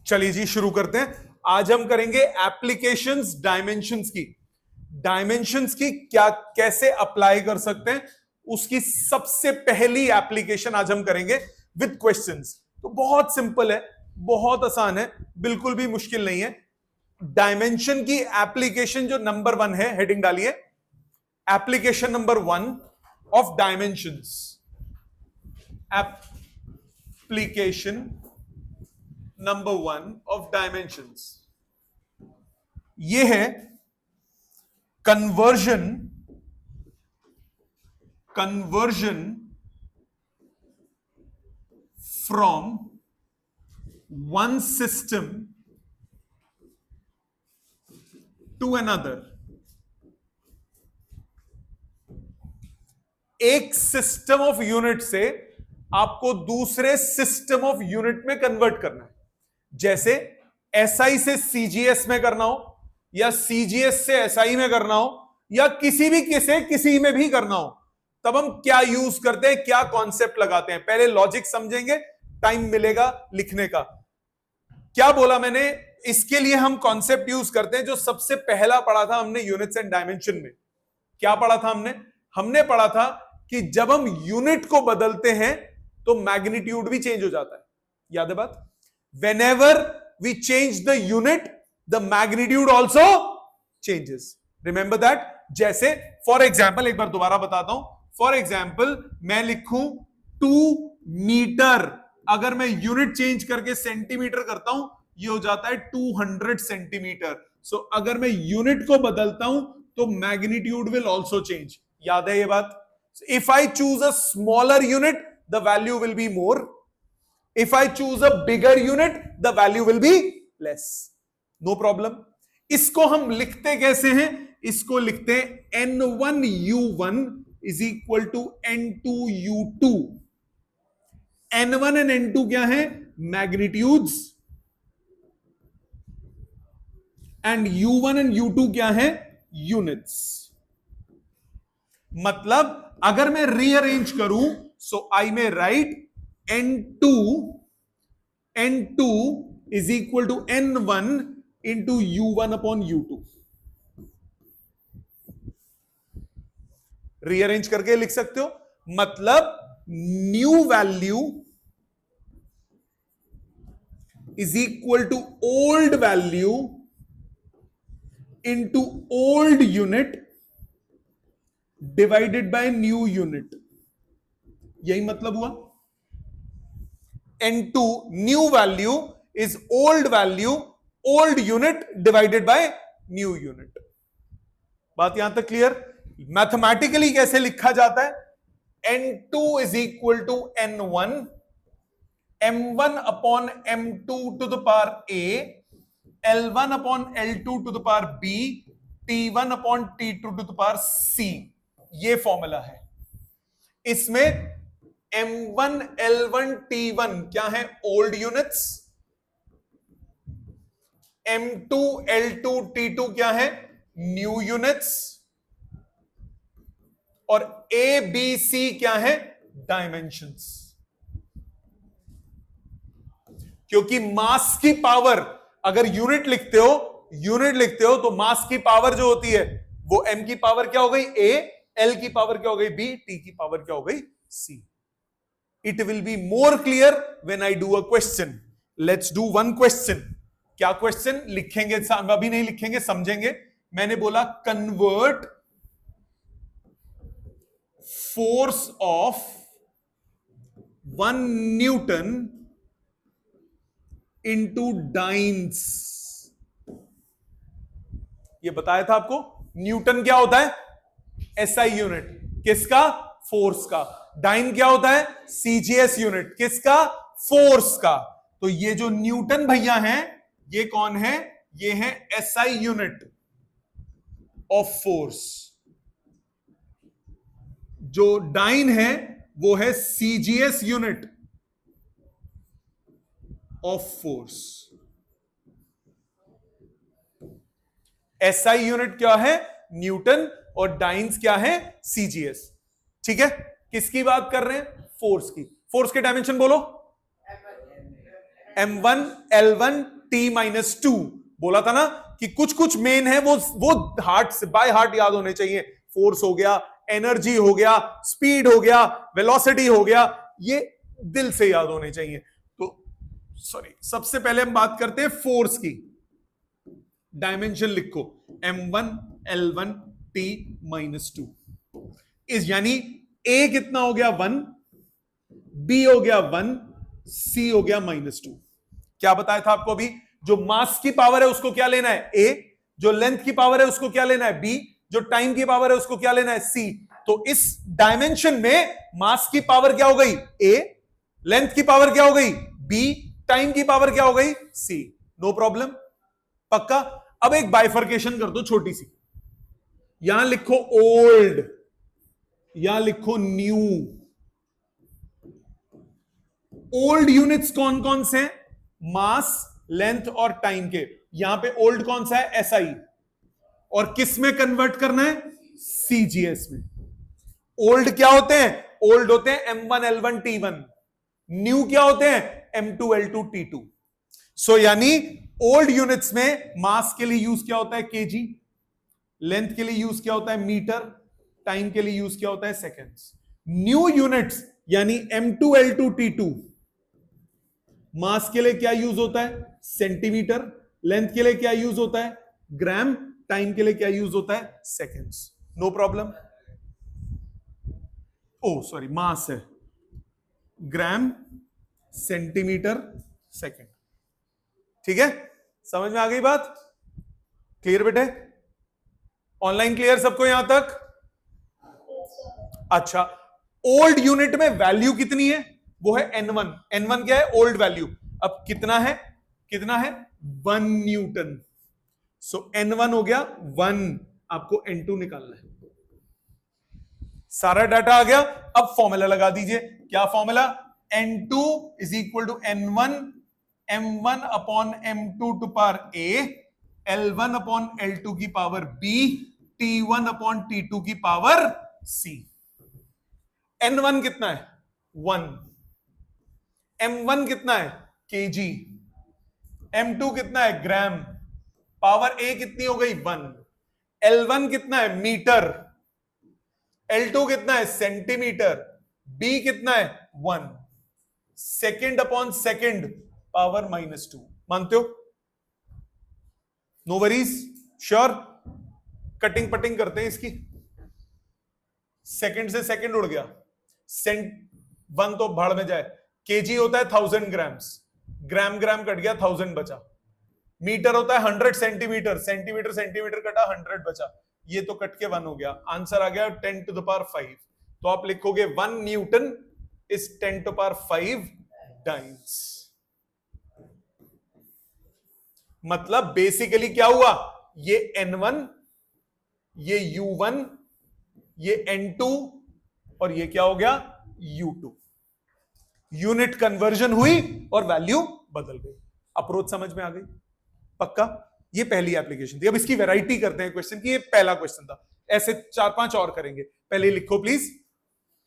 चलिए जी शुरू करते हैं। आज हम करेंगे एप्लीकेशंस डायमेंशंस की। डायमेंशंस की क्या कैसे अप्लाई कर सकते हैं, उसकी सबसे पहली एप्लीकेशन आज हम करेंगे विद क्वेश्चंस। तो बहुत सिंपल है, बहुत आसान है, बिल्कुल भी मुश्किल नहीं है। डायमेंशन की एप्लीकेशन जो नंबर 1 है, हेडिंग डालिए, application number 1 of dimensions. Application number 1 of dimensions ये है conversion from one system to another. एक सिस्टम ऑफ यूनिट से आपको दूसरे सिस्टम ऑफ यूनिट में कन्वर्ट करना है। जैसे एसआई से सीजीएस में करना हो, या सीजीएस से एसआई में करना हो, या किसी भी किसी में भी करना हो, तब हम क्या यूज करते हैं, क्या कॉन्सेप्ट लगाते हैं। पहले लॉजिक समझेंगे, टाइम मिलेगा लिखने का। क्या बोला मैंने, इसके लिए हम कॉन्सेप्ट यूज करते हैं जो सबसे पहला पढ़ा था हमने यूनिट्स एंड डायमेंशन में। क्या पढ़ा था हमने पढ़ा था कि जब हम यूनिट को बदलते हैं तो मैग्नीट्यूड भी चेंज हो जाता है। याद है बात? Whenever we change the unit, the magnitude also changes. Remember that? जैसे फॉर एग्जाम्पल, एक बार दोबारा बताता हूं। फॉर एग्जाम्पल मैं लिखूं 2 मीटर, अगर मैं यूनिट चेंज करके सेंटीमीटर करता हूं, ये हो जाता है 200 सेंटीमीटर। सो अगर मैं यूनिट को बदलता हूं तो मैग्नीट्यूड विल ऑल्सो चेंज। याद है ये बात? If I choose a smaller unit, the value will be more. If I choose a bigger unit, the value will be less. No problem. इसको हम लिखते कैसे हैं? इसको लिखते हैं N1U1 is equal to N2U2. N1 and N2 क्या है? Magnitudes. And U1 and U2 क्या है? Units. मतलब अगर मैं रीअरेंज करूं, so I may write N2 is equal to N1 into U1 upon U2. Rearrange करके लिख सकते हो। मतलब new value is equal to old value into old unit divided by new unit. यही मतलब हुआ। N2 new value is old value, old unit divided by new unit. बात यहां तक क्लियर? मैथमेटिकली कैसे लिखा जाता है? N2 is equal to N1, M1 upon M2 to the power A, L1 upon L2 to the power B, T1 upon T2 to the power C. ये formula है। इसमें M1, L1, T1 क्या है? Old units. M2, L2, T2 क्या है? New units. और A, B, C क्या है? डायमेंशंस। क्योंकि मास की पावर, अगर यूनिट लिखते हो तो मास की पावर जो होती है वो M की पावर क्या हो गई? A, L की पावर क्या हो गई? B, T की पावर क्या हो गई? C. It will be more clear when I do a question. Let's do one question. क्या क्वेश्चन लिखेंगे? अभी नहीं लिखेंगे, समझेंगे। मैंने बोला convert force of 1 Newton into dynes. ये बताया था आपको। न्यूटन क्या होता है? SI unit. किसका? फोर्स का। डाइन क्या होता है? CGS unit. किसका? फोर्स का। तो ये जो न्यूटन भैया हैं, ये कौन है? ये है एसआई यूनिट ऑफ फोर्स। जो डाइन है वो है CGS unit of force. SI unit क्या है? न्यूटन। और डाइन्स क्या है? सीजीएस। ठीक है? किसकी बात कर रहे हैं? फोर्स की। फोर्स के डायमेंशन बोलो। M1, L1, T-2। बोला था ना कि कुछ कुछ मेन है वो हार्ट से बाय हार्ट याद होने चाहिए। फोर्स हो गया, एनर्जी हो गया, स्पीड हो गया, वेलोसिटी हो गया, ये दिल से याद होने चाहिए। तो सॉरी, सबसे पहले हम बात करते हैं फोर्स की। डायमेंशन लिखो, m1 L1 T-2 इस यानी A कितना हो गया 1, B हो गया 1, C हो गया -2। क्या बताया था आपको अभी? जो मास की पावर है उसको क्या लेना है A, जो लेंथ की पावर है उसको क्या लेना है B, जो टाइम की पावर है उसको क्या लेना है C। तो इस डायमेंशन में मास की पावर क्या हो गई A, लेंथ की पावर क्या हो गई B, टाइम की पावर क्या हो गई C। नो प्रॉब्लम, पक्का। अब एक बाइफर्केशन कर दो छोटी सी, यहां लिखो ओल्ड, यहां लिखो न्यू। ओल्ड यूनिट्स कौन कौन से हैं? मास, लेंथ और टाइम के। यहां पे ओल्ड कौन सा है? SI। और किस में कन्वर्ट करना है? CGS में। ओल्ड क्या होते हैं? ओल्ड होते हैं M1 L1 T1। न्यू क्या होते हैं? M2 L2 T2। सो यानी ओल्ड यूनिट्स में मास के लिए यूज क्या होता है? केजी, लेंथ के लिए यूज क्या होता है? मीटर, टाइम के लिए यूज क्या होता है? सेकेंड्स। न्यू यूनिट्स यानी M2 L2 T2 मास के लिए क्या यूज होता है? सेंटीमीटर, लेंथ के लिए क्या यूज होता है? ग्राम, टाइम के लिए क्या यूज होता है? Seconds. No problem. Oh sorry, mass है ग्राम, सेंटीमीटर, सेकेंड। ठीक है, समझ में आ गई बात? क्लियर बेटे? ऑनलाइन क्लियर सबको यहां तक? अच्छा, ओल्ड यूनिट में वैल्यू कितनी है? वो है N1। N1 क्या है? Old value. अब कितना है? कितना है? 1 न्यूटन। सो N1 हो गया 1, आपको N2 निकालना है। सारा डाटा आ गया। अब फॉर्मूला लगा दीजिए। क्या formula? N2 is equal to N1 M1 upon M2 to power A, L1 upon L2 की power B, T1 upon T2 की पावर C। N1 कितना है? 1। M1 कितना है? kg। M2 कितना है? ग्राम। पावर A कितनी हो गई? 1। L1 कितना है? मीटर। L2 कितना है? सेंटीमीटर। B कितना है? 1। Second upon second power -2। मानते हो? No worries? श्योर? कटिंग पटिंग करते हैं इसकी। सेकंड से सेकंड उड़ गया, सेंट 1 तो भाड़ में जाए। केजी होता है 1000 ग्राम्स, ग्राम ग्राम कट गया 1000 बचा। मीटर होता है 100 सेंटीमीटर, सेंटीमीटर सेंटीमीटर कटा 100 बचा, ये तो कट के 1 हो गया। आंसर आ गया 10 टू द पावर 5। तो आप लिखोगे 1 newton is 10 to power 5 times. मतलब बेसिकली क्या हुआ? ये N1, ये U1, ये N2 और ये क्या हो गया? U2। यूनिट कन्वर्जन हुई और वैल्यू बदल गई। अप्रोच समझ में आ गई? पक्का? ये पहली एप्लीकेशन थी। अब इसकी वैरायटी करते हैं क्वेश्चन की। ये पहला क्वेश्चन था, ऐसे 4-5 और करेंगे। पहले लिखो प्लीज,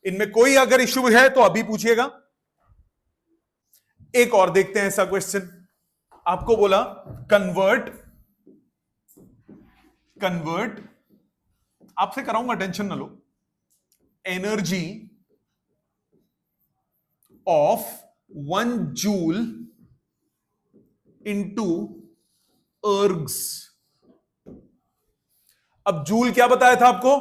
इनमें कोई अगर इश्यू है तो अभी पूछिएगा। एक और देखते हैं ऐसा क्वेश्चन। आपको बोला कन्वर्ट, आपसे कराऊंगा, टेंशन ना लो। Energy of 1 joule into ergs. अब जूल क्या बताया था आपको?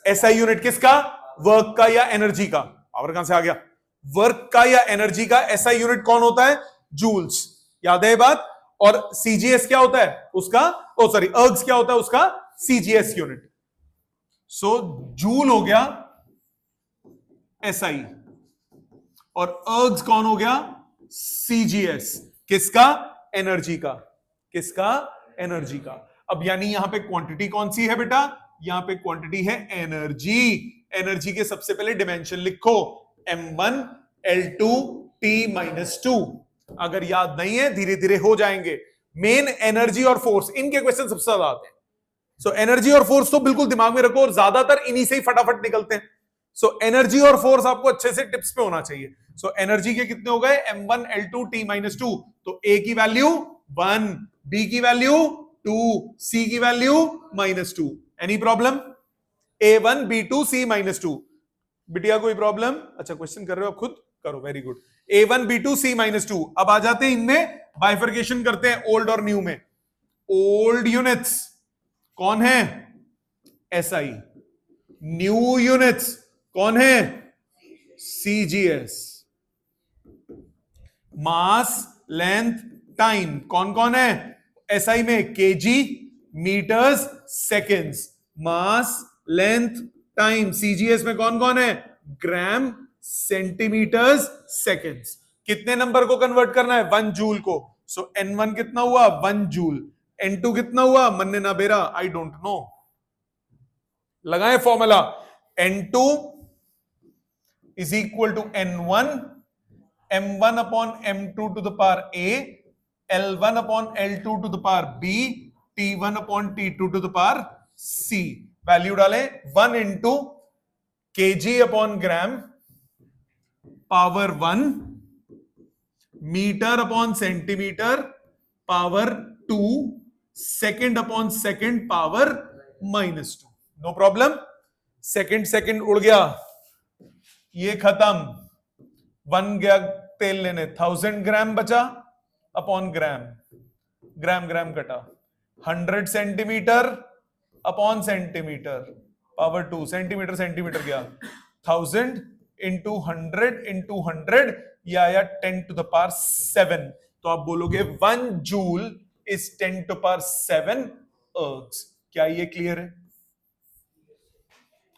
एसआई यूनिट किसका? वर्क का या एनर्जी का? पावर कहां से आ गया? वर्क का या एनर्जी का एसआई यूनिट कौन होता है? जूल्स। याद है ये बात? और सीजीएस क्या होता है उसका? ओ सॉरी, अर्ग्स क्या होता है उसका? CGS unit. सो जूल हो गया एसआई और अर्ग्स कौन हो गया? सीजीएस। किसका? एनर्जी का। किसका? एनर्जी का। अब यानी यहां पे क्वांटिटी कौन सी है बेटा? यहां पे क्वांटिटी है एनर्जी। एनर्जी के सबसे पहले डिमेंशन लिखो, M1 L2 T-2। अगर याद नहीं है धीरे धीरे हो जाएंगे। मेन एनर्जी और फोर्स, इनके क्वेश्चन सबसे ज्यादा आते हैं। सो एनर्जी और फोर्स तो बिल्कुल दिमाग में रखो, और ज्यादातर इन्हीं से ही फटाफट निकलते हैं। सो एनर्जी और फोर्स आपको अच्छे से टिप्स पे होना चाहिए। सो एनर्जी के कितने हो गए, m1 l2 t - 2, तो a की वैल्यू 1, b की वैल्यू 2, c की value -2। Any problem? a1 b2 c -2। बिटिया कोई प्रॉब्लम? अच्छा क्वेश्चन कर रहे हो आप खुद, करो, very good. a1 b2 c -2। अब आ जाते हैं इनमें, बाइफर्केशन करते हैं ओल्ड और न्यू में। ओल्ड यूनिट्स कौन है, SI। न्यू यूनिट्स कौन है, CGS। मास, लेंथ, टाइम कौन कौन है SI में, केजी, मीटर्स, सेकेंड्स। मास, लेंथ, टाइम CGS में कौन कौन है, ग्राम, सेंटीमीटर्स, सेकेंड्स। कितने नंबर को कन्वर्ट करना है, 1 जूल को। सो N1 कितना हुआ, 1 जूल। N2 कितना हुआ, मन्ने ना बेरा, आई डोंट नो, लगाए formula. N2 is equal to N1, m1 upon m2 to the power a, l1 upon l2 to the power b, t1 upon t2 to the power c। Value डालें, 1 into kg upon gram power 1, metre upon centimetre power 2, second upon second power -2। No problem. Second second उड़ गया, ये खत्म। 1 गया तेल लेने, 1000 ग्राम बचा upon gram, ग्राम ग्राम कटा। 100 centimetre upon centimetre power 2, centimetre centimetre गया। 1000 इंटू 100 या 10 टू द पावर 7। तो आप बोलोगे 1 जूल इज 10 टू पावर 7 अर्ग्स। क्या ये क्लियर है,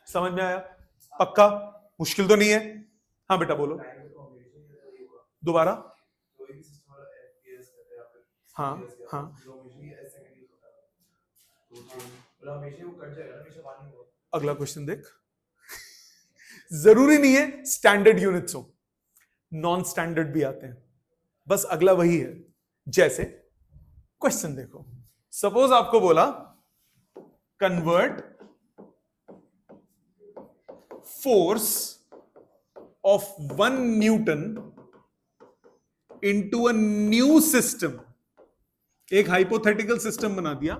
समझ में आया? पक्का, मुश्किल तो नहीं है? हाँ बेटा बोलो दोबारा। हाँ हाँ, अगला क्वेश्चन देख। जरूरी नहीं है स्टैंडर्ड यूनिट्स हो, नॉन स्टैंडर्ड भी आते हैं, बस अगला वही है। जैसे क्वेश्चन देखो, सपोज आपको बोला convert force of 1 newton into a new system. एक हाइपोथेटिकल सिस्टम बना दिया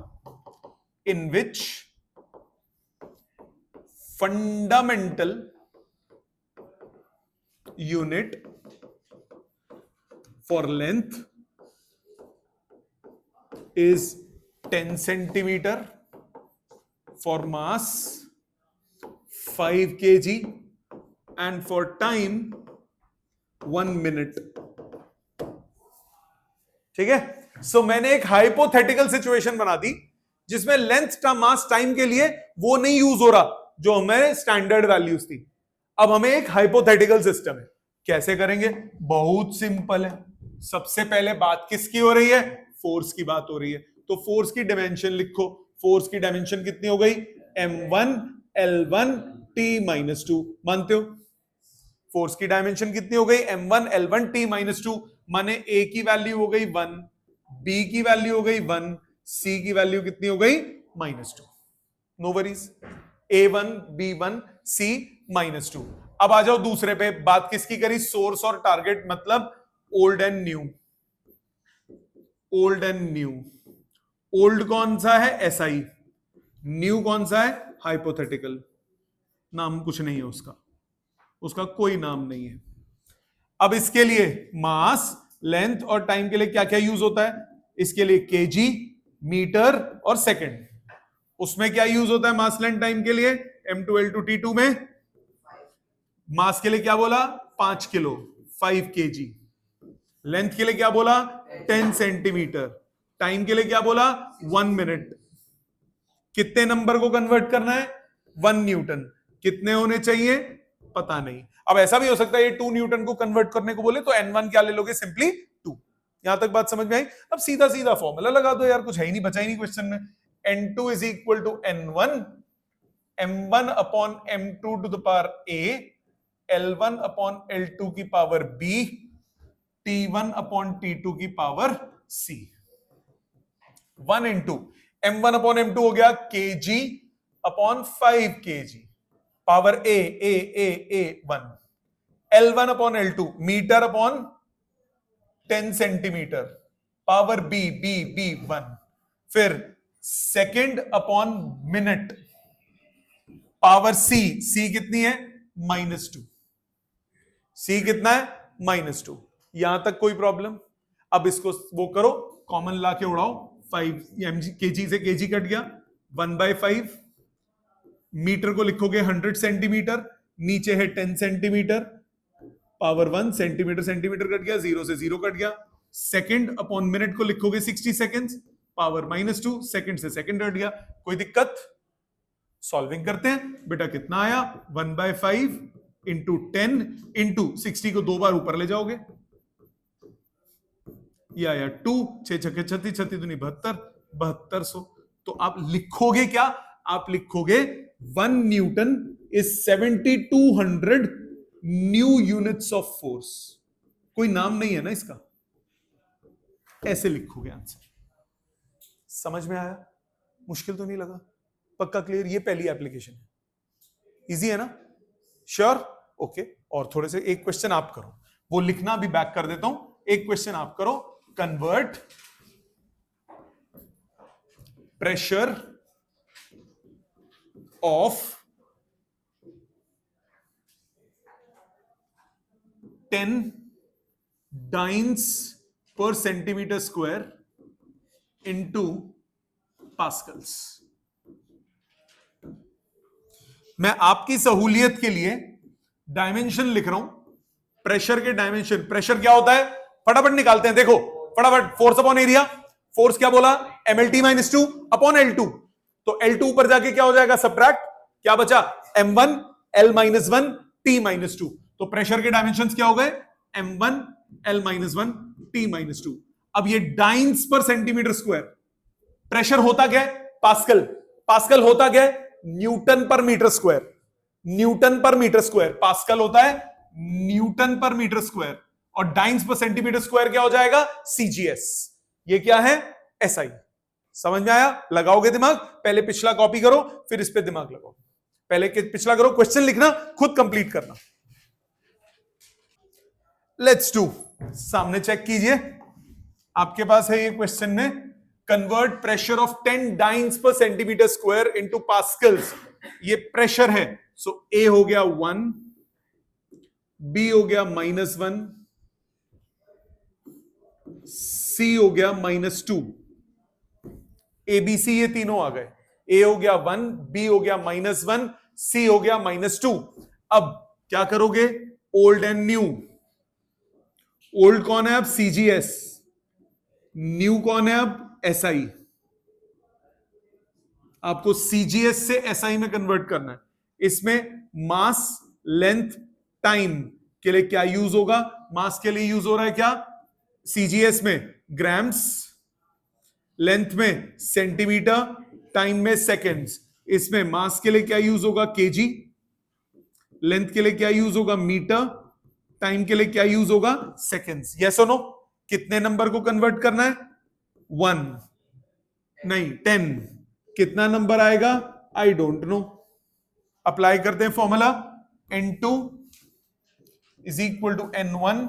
in which fundamental unit for length is 10 centimeter, for mass 5 kg, and for time 1 minute। ठीक है। सो मैंने एक हाइपोथेटिकल सिचुएशन बना दी जिसमें लेंथ का मास टाइम के लिए वो नहीं यूज हो रहा जो हमें स्टैंडर्ड वैल्यूज थी। अब हमें एक हाइपोथेटिकल सिस्टम है, कैसे करेंगे, बहुत सिंपल है। सबसे पहले बात किसकी हो रही है, फोर्स की बात हो रही है। तो फोर्स की डायमेंशन लिखो। फोर्स की डायमेंशन कितनी हो गई, m1 l1 t - 2। मानते हो? फोर्स की डायमेंशन कितनी हो गई, m1 l1 t - 2। माने a की वैल्यू हो गई 1, b की वैल्यू हो गई 1, c की वैल्यू कितनी हो गई, -2। No worries, a1 b1 c -2। अब आ जाओ दूसरे पे। बात किसकी करी, सोर्स और टारगेट, मतलब old and new. Old and new. Old कौन सा है, SI। न्यू कौन सा है, हाइपोथेटिकल। नाम कुछ नहीं है उसका, उसका कोई नाम नहीं है। अब इसके लिए मास, लेंथ और टाइम के लिए क्या क्या यूज होता है, इसके लिए केजी, मीटर और सेकंड। उसमें क्या यूज होता है मास लेंथ टाइम के लिए, m2 l2 t2 में मास के लिए क्या बोला, 5 किलो 5 kg। लेंथ के लिए क्या बोला, 10 सेंटीमीटर। टाइम के लिए क्या बोला, 1 मिनट। कितने नंबर को कन्वर्ट करना है, 1 न्यूटन। कितने होने चाहिए, पता नहीं। अब ऐसा भी हो सकता है ये 2 न्यूटन को कन्वर्ट करने को बोले तो n1 क्या ले लोगे, सिंपली 2। यहां तक बात समझ में आई? अब सीधा सीधा फॉर्मूला लगा दो यार, कुछ है ही नहीं, बचा ही नहीं क्वेश्चन में। n2 is equal to n1 m1 upon m2 to the power a, l1 upon l2 की power b, t1 upon t2 की power c। 1 into m1 upon m2 हो गया kg upon 5 kg power a 1, L1 upon L2 metre upon 10 centimetre, power b 1, फिर second upon minute, power c कितनी है -2, सी कितना है -2। यहां तक कोई प्रॉब्लम? अब इसको वो करो, कॉमन ला के उड़ाओ, 5 केजी से केजी कट गया, 1/5, मीटर को लिखोगे 100 सेंटीमीटर, नीचे है 10 centimetre, power 1, centimetre centimetre cut गया, 0 से 0 कट गया, सेकंड अपॉन मिनट को लिखोगे 60 सेकंड्स, पावर -2, सेकंड से सेकंड कट गया। कोई दिक्कत? सॉल्विंग करते हैं बेटा, कितना आया 1/5 इंटू 10 इंटू 60 को 2 बार ऊपर ले जाओगे, ये आया 2, 6 छक्के 36, 36 दूनी 72, 7200। तो आप लिखोगे क्या? आप लिखोगे 1 newton is 7200 new units of force. कोई नाम नहीं है ना इसका, ऐसे लिखोगे आंसर। समझ में आया? मुश्किल तो नहीं लगा? पक्का क्लियर? ये पहली एप्लीकेशन है, इजी है ना? श्योर? ओके। और थोड़े से एक क्वेश्चन आप करो, वो लिखना भी बैक कर देता हूं। एक क्वेश्चन आप करो, convert pressure of 10 dynes per centimeter square into pascals। मैं आपकी सहूलियत के लिए डायमेंशन लिख रहा हूं, प्रेशर के डायमेंशन। प्रेशर क्या होता है फटाफट निकालते हैं, देखो फटाफट। फोर्स अपॉन एरिया, फोर्स क्या बोला? MLT - 2 upon L2। तो L2 ऊपर जाके क्या हो जाएगा? सबट्रैक्ट, क्या बचा? M1 L - 1 T - 2। तो प्रेशर के डायमेंशंस क्या हो गए? M1 L - 1 T - 2। अब ये डाइन्स पर सेंटीमीटर स्क्वायर, प्रेशर होता क्या है? पास्कल। पास्कल होता क्या है? न्यूटन पर मीटर स्क्वायर। न्यूटन पर मीटर स्क्वायर, पास्कल होता है न्यूटन पर मीटर स्क्वायर, और डाइन्स पर सेंटीमीटर स्क्वायर क्या हो जाएगा? CGS। ये क्या है? SI। समझ में आया? लगाओगे दिमाग? पहले पिछला कॉपी करो, फिर इस पे दिमाग लगाओ। पहले पिछला करो, क्वेश्चन लिखना, खुद कंप्लीट करना। लेट्स डू, सामने चेक कीजिए, आपके पास है ये क्वेश्चन में, कन्वर्ट प्रेशर ऑफ 10 डाइन्स पर सेंटीमीटर स्क्वायर इनटू पास्कल्स। ये प्रेशर है, सो A हो गया 1, B हो गया -1, C हो गया -2, ABC ये तीनों आ गए। A हो गया 1, B हो गया -1, C हो गया -2। अब क्या करोगे? Old and new. ओल्ड कौन है अब? CGS। न्यू कौन है अब? SI। आपको CGS से SI में कन्वर्ट करना है। इसमें मास, लेंथ, टाइम के लिए क्या यूज होगा? मास के लिए यूज हो रहा है क्या? CGS में ग्राम्स, लेंथ में सेंटीमीटर, टाइम में सेकेंड्स। इसमें मास के लिए क्या यूज होगा? केजी, लेंथ के लिए क्या यूज होगा? मीटर, टाइम के लिए क्या यूज होगा? सेकेंड्स। यस और नो? कितने नंबर को कन्वर्ट करना है? 1 नहीं 10। कितना नंबर आएगा? आई डोंट नो। अप्लाई करते हैं formula, N2 is equal to N1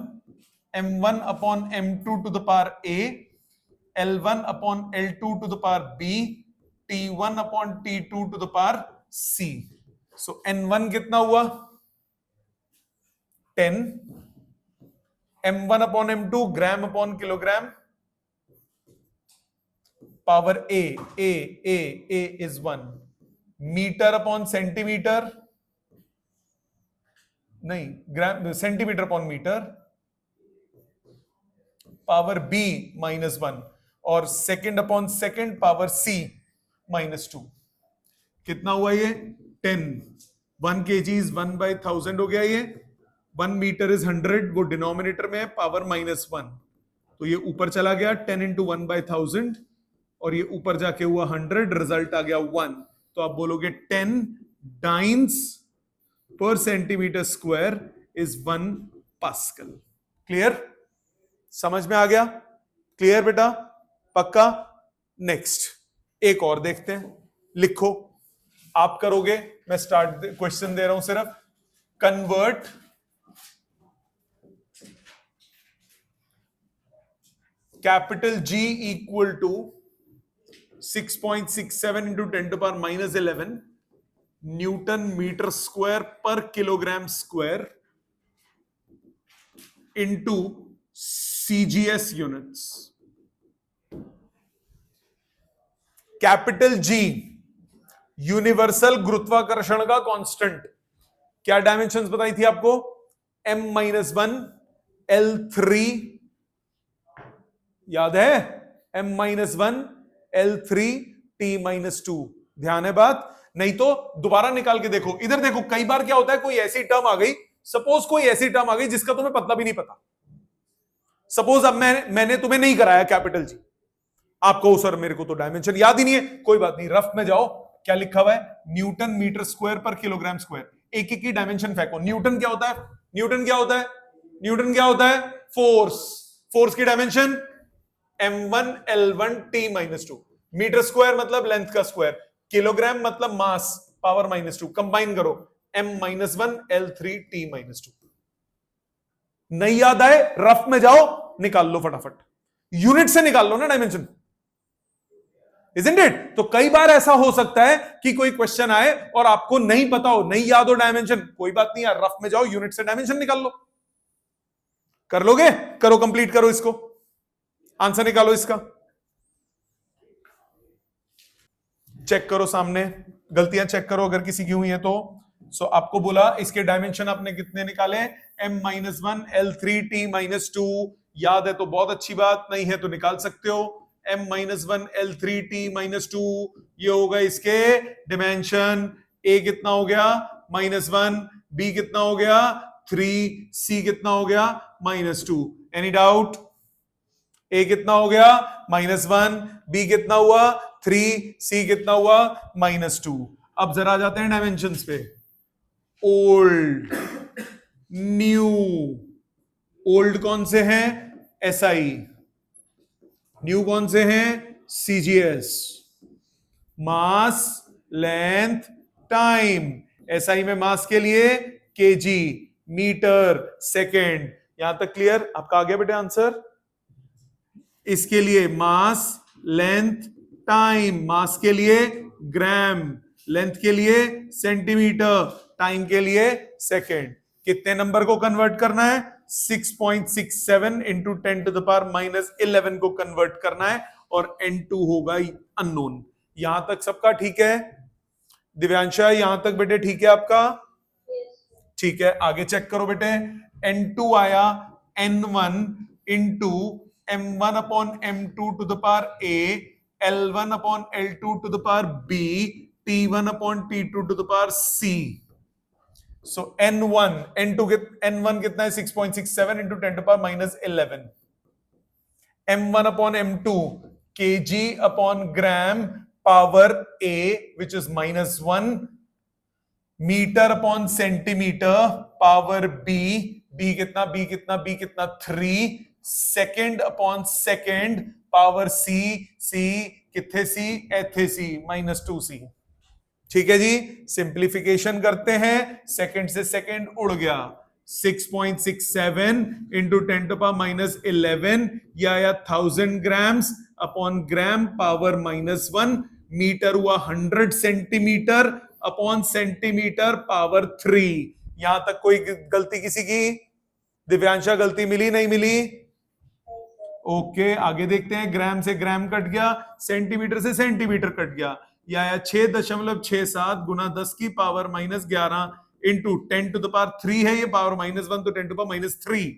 M1 upon M2 to the power A, L1 upon L2 to the power B, T1 upon T2 to the power C। So N1 कितना हुआ? 10, M1 upon M2 gram upon kilogram, power A is 1, metre upon centimetre, नहीं gram, centimetre upon metre, power B -1, और second upon second, power C -2। कितना हुआ ये? 10। 1 kg is 1/1000 हो गया ये। 1 मीटर इज 100, वो डिनोमिनेटर में है, पावर -1, तो ये ऊपर चला गया 10 इंटू 1/1000, और ये ऊपर जाके हुआ 100, रिजल्ट आ गया 1। तो आप बोलोगे 10 डाइन्स पर centimetre square is 1 pascal. Clear? समझ में आ गया? क्लियर बेटा? पक्का? नेक्स्ट एक और देखते हैं, लिखो। आप करोगे, मैं स्टार्ट क्वेश्चन दे रहा हूं सिर्फ। Convert capital G equal to 6.67 into 10⁻11 newton metre square पर kilogram square into CGS units. Capital G universal गुरुत्वाकर्षण का कांस्टेंट, क्या डायमेंशंस बताई थी आपको? m-1 L3, याद है? m-1 L3 T-2। ध्यान है बात? नहीं तो दोबारा निकाल के देखो। इधर देखो, कई बार क्या होता है, कोई ऐसी टर्म आ गई, सपोज कोई ऐसी टर्म आ गई जिसका तुम्हें पता भी नहीं पता। सपोज अब मैंने तुम्हें नहीं कराया कैपिटल जी, आपको सर मेरे को तो डायमेंशन याद ही नहीं है, कोई बात नहीं, रफ में जाओ, क्या लिखा हुआ है? न्यूटन मीटर स्क्वायर पर किलोग्राम स्क्वायर। एक एक की डायमेंशन फेंको। न्यूटन क्या होता है? न्यूटन क्या होता है? न्यूटन क्या होता है? फोर्स। फोर्स की dimension m1 L1 T-2। Metre square मतलब लेंथ का स्क्वायर, किलोग्राम मतलब मास पावर -2। कंबाइन करो, m-1 L3 T-2। नहीं याद आए, रफ में जाओ, निकाल लो फटाफट, यूनिट से निकाल लो ना डायमेंशन, इजंट इट? तो कई बार ऐसा हो सकता है कि कोई क्वेश्चन आए और आपको नहीं पता हो, नहीं याद हो डायमेंशन, कोई बात नहीं यार, रफ में जाओ, यूनिट से डायमेंशन निकाल लो। कर लोगे? करो, कंप्लीट करो इसको, आंसर निकालो इसका। चेक करो सामने, गलतियां चेक करो अगर किसी की हुई है तो। सो आपको बोला इसके डायमेंशन आपने कितने निकाले? m-1 L3 T-2। याद है तो बहुत अच्छी बात, नहीं है तो निकाल सकते हो। m-1 L3 T-2, ये होगा इसके डिमेंशन। a कितना हो गया? -1। b कितना हो गया? 3। c कितना हो गया? -2। Any doubt? a कितना हो गया? -1। b कितना हुआ? 3। c कितना हुआ? -2। अब जरा जाते हैं डायमेंशंस पे। Old, new. ओल्ड कौन से हैं? SI। न्यू कौन से हैं? CGS। मास, लेंथ, टाइम। SI में मास के लिए kg, मीटर, सेकेंड। यहां तक क्लियर? आपका आ गया बेटे आंसर? इसके लिए मास, लेंथ, टाइम। मास के लिए ग्राम, लेंथ के लिए सेंटीमीटर, टाइम के लिए सेकेंड। कितने नंबर को कन्वर्ट करना है? 6.67 इंटू 10⁻11 को कन्वर्ट करना है, और n2 होगा अननोन। यहां तक सबका ठीक है? दिव्यांशा यहां तक बेटे ठीक है आपका? ठीक है, आगे चेक करो बेटे। n2 आया n1 into m1 upon m2 to the power a, l1 upon l2 to the power b, t1 upon t2 to the power c। So n1 n1 कितना है? 6.67 into 10⁻11। m1 upon m2 kg upon gram power a which is -1, metre upon centimetre power b, b कितना? b कितना? b कितना? 3। Second upon second power c, c कितने? c एथे c, -2c। ठीक है जी, simplification करते हैं, सेकेंड से सेकेंड उड़ गया। 6.67 इंटू 10⁻11, यह आया 1000 grams upon gram power -1, metre हुआ 100 सेंटीमीटर अपॉन सेंटीमीटर पावर 3। यहां तक कोई गलती किसी की? दिव्यांशा गलती मिली नहीं मिली? ओके, आगे देखते हैं। ग्राम से ग्राम कट गया, सेंटीमीटर से सेंटीमीटर कट गया। यह आया 6.67 गुना 10 की power -11 into 10 to the power 3 है, ये पावर -1 तो 10 to power -3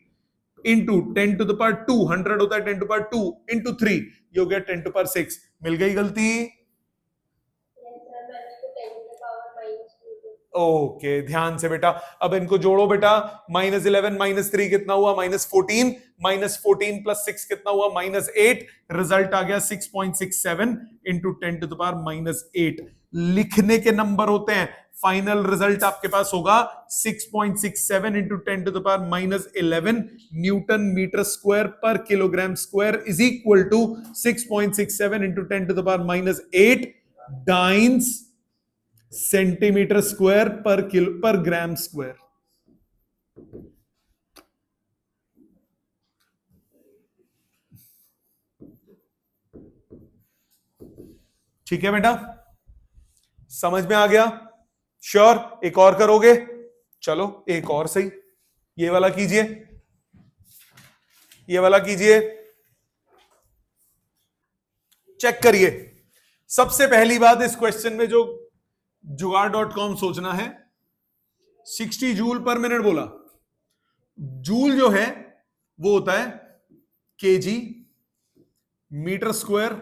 into 10 to the power 2, 100 होता है 10 टू पावर 2 इंटू 3, ये हो गया 10 टू पावर 6। मिल गई गलती? ओके, ध्यान से बेटा, अब इनको जोड़ो बेटा। -11 -3 कितना हुआ? -14, -14 प्लस 6 कितना हुआ? -8। रिजल्ट आ गया 6.67 इंटू 10 टू द पावर -8। लिखने के नंबर होते हैं, फाइनल रिजल्ट आपके पास होगा 6.67 into 10 to the power -11 newton metre square पर kilogram square is equal to 6.67 into 10 to the power -8 dynes centimetre square पर ग्राम स्क्वायर। ठीक है बेटा, समझ में आ गया? श्योर? एक और करोगे? चलो एक और सही, ये वाला कीजिए, ये वाला कीजिए, चेक करिए। सबसे पहली बात इस क्वेश्चन में जो जुगाड़.com सोचना है, 60 जूल पर मिनट बोला। जूल जो है वो होता है केजी मीटर स्क्वायर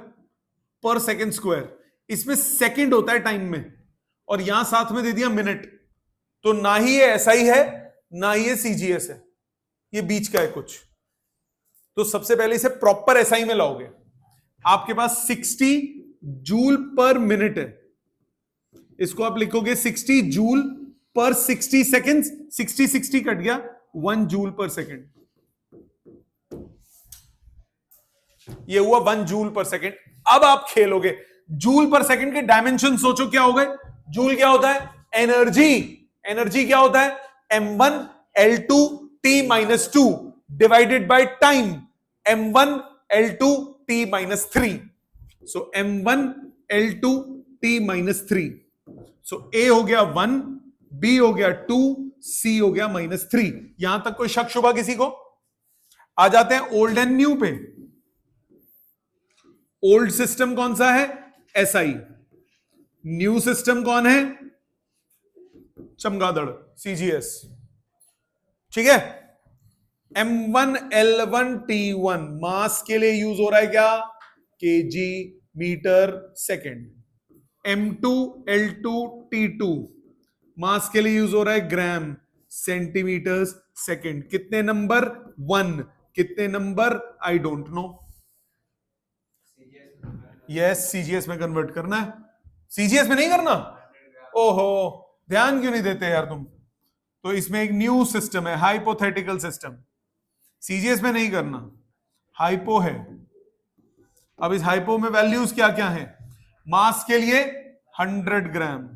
पर सेकंड स्क्वायर, इसमें सेकंड होता है टाइम में, और यहां साथ में दे दिया मिनट, तो ना ही ये एसआई है ना ही ये सीजीएस है, ये बीच का है कुछ। तो सबसे पहले इसे प्रॉपर एसआई में लाओगे। आपके पास 60 जूल पर मिनट है, इसको आप लिखोगे 60 जूल पर 60 सेकेंड, 60 कट गया, 1 जूल पर सेकेंड, ये हुआ 1 जूल पर सेकेंड। अब आप खेलोगे, जूल पर सेकेंड के डायमेंशन सोचो क्या हो गए। जूल क्या होता है? एनर्जी। एनर्जी क्या होता है? m1 l2 t minus 2 divided by time, m1 l2 t minus 3। So m1 l2 t minus 3। So a हो गया 1, b हो गया 2, c हो गया माइनस 3। यहां तक कोई शक शुबा किसी को? आ जाते हैं ओल्ड एंड न्यू पे। ओल्ड सिस्टम कौन सा है? एसआई। न्यू सिस्टम कौन है? चमगादड़, सीजीएस। ठीक है। m1 l1 t1 मास के लिए यूज हो रहा है क्या? KG metre second. m2 l2 t2 मास के लिए यूज हो रहा है ग्राम सेंटीमीटर सेकेंड। कितने नंबर? 1। कितने number? I don't no. Yes, CGS में कन्वर्ट करना है। सीजीएस में नहीं करना? ओहो, ध्यान क्यों नहीं देते यार तुम? तो इसमें एक न्यू सिस्टम है, हाइपोथेटिकल सिस्टम। सीजीएस में नहीं करना, हाइपो है। अब इस हाइपो में वैल्यूज क्या क्या है? मास के लिए 100 ग्राम,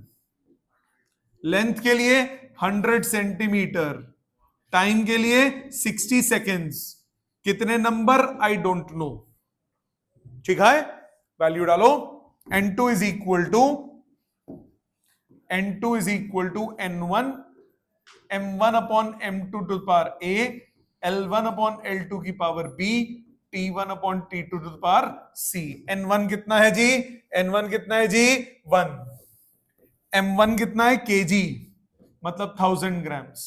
लेंथ के लिए 100 सेंटीमीटर, टाइम के लिए 60 सेकेंड्स। कितने नंबर? I don't no. ठीक है, वैल्यू डालो। n2 is equal to n1 m1 upon m2 to power a, l1 upon l2 की power b, t1 upon t2 to power c। n1 कितना है जी? n1 कितना है जी? 1। m1 कितना है? kg, मतलब 1000 grams.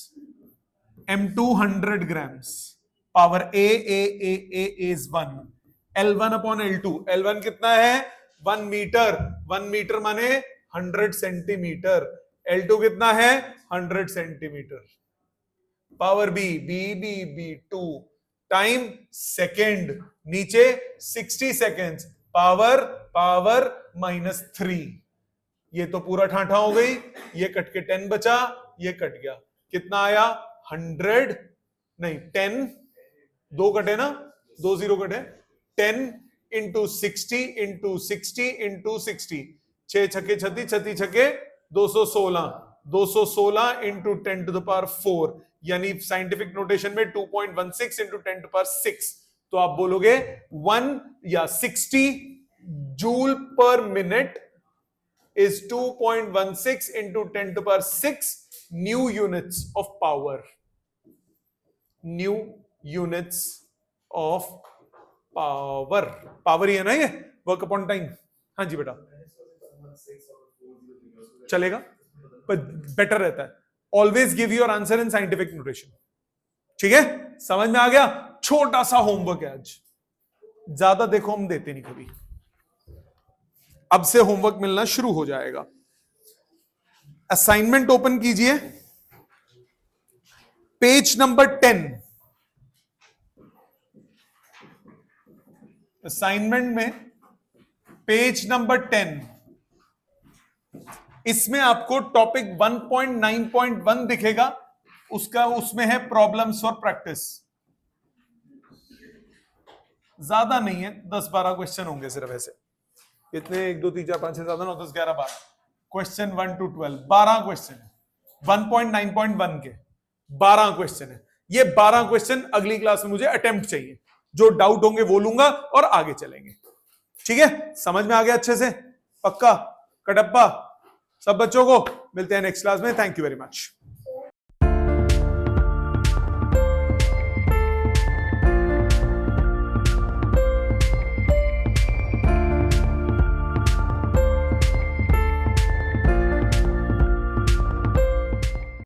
m2 100 grams, power a is 1। L1 upon L2, L1 कितना है? 1 मीटर, 1 मीटर माने 100 सेंटीमीटर। L2 कितना है? 100 centimetre. Power B 2, time second, नीचे 60 सेकेंड्स, पावर -3। ये तो पूरा ठाठा हो गई, ये कट के 10 बचा, ये कट गया, कितना आया? 100 नहीं 10, 2 कटे ना, 2 0 कटे, 10 इंटू 60 इंटू 60 इंटू 60, 6 छके 36 छके 216, 216 इंटू 10 टू द पावर 4, यानी साइंटिफिक नोटेशन में 2.16 इंटू 10 टू पावर 6। तो आप बोलोगे 1 या 60 जूल पर minute is 2.16 into 10 to the power 6 new units of power. New units of power. Power ही है ना ये, वर्क अपॉन टाइम। हाँ जी बेटा, चलेगा, पर बेटर रहता है। Always give your answer in scientific notation. ठीक है, समझ में आ गया? छोटा सा होमवर्क है आज, ज्यादा देखो हम देते नहीं कभी। अब से होमवर्क मिलना शुरू हो जाएगा। असाइनमेंट ओपन कीजिए, पेज नंबर 10। असाइनमेंट में पेज नंबर 10, इसमें आपको टॉपिक 1.9.1 दिखेगा, उसमें है प्रॉब्लम्स फॉर प्रैक्टिस। ज्यादा नहीं है, 10-12 क्वेश्चन होंगे सिर्फ ऐसे, इतने 1 2 3 4 5 6 7 8 9 10 11 12। क्वेश्चन 1 to 12, 12 क्वेश्चन है 1.9.1 के 12 क्वेश्चन है। ये 12 क्वेश्चन अगली क्लास में मुझे अटेम्प्ट चाहिए, जो डाउट होंगे वो लूंगा और आगे चलेंगे। ठीक है, समझ में आ गया अच्छे से? पक्का कटप्पा सब बच्चों को? मिलते हैं नेक्स्ट क्लास में। Thank you very much.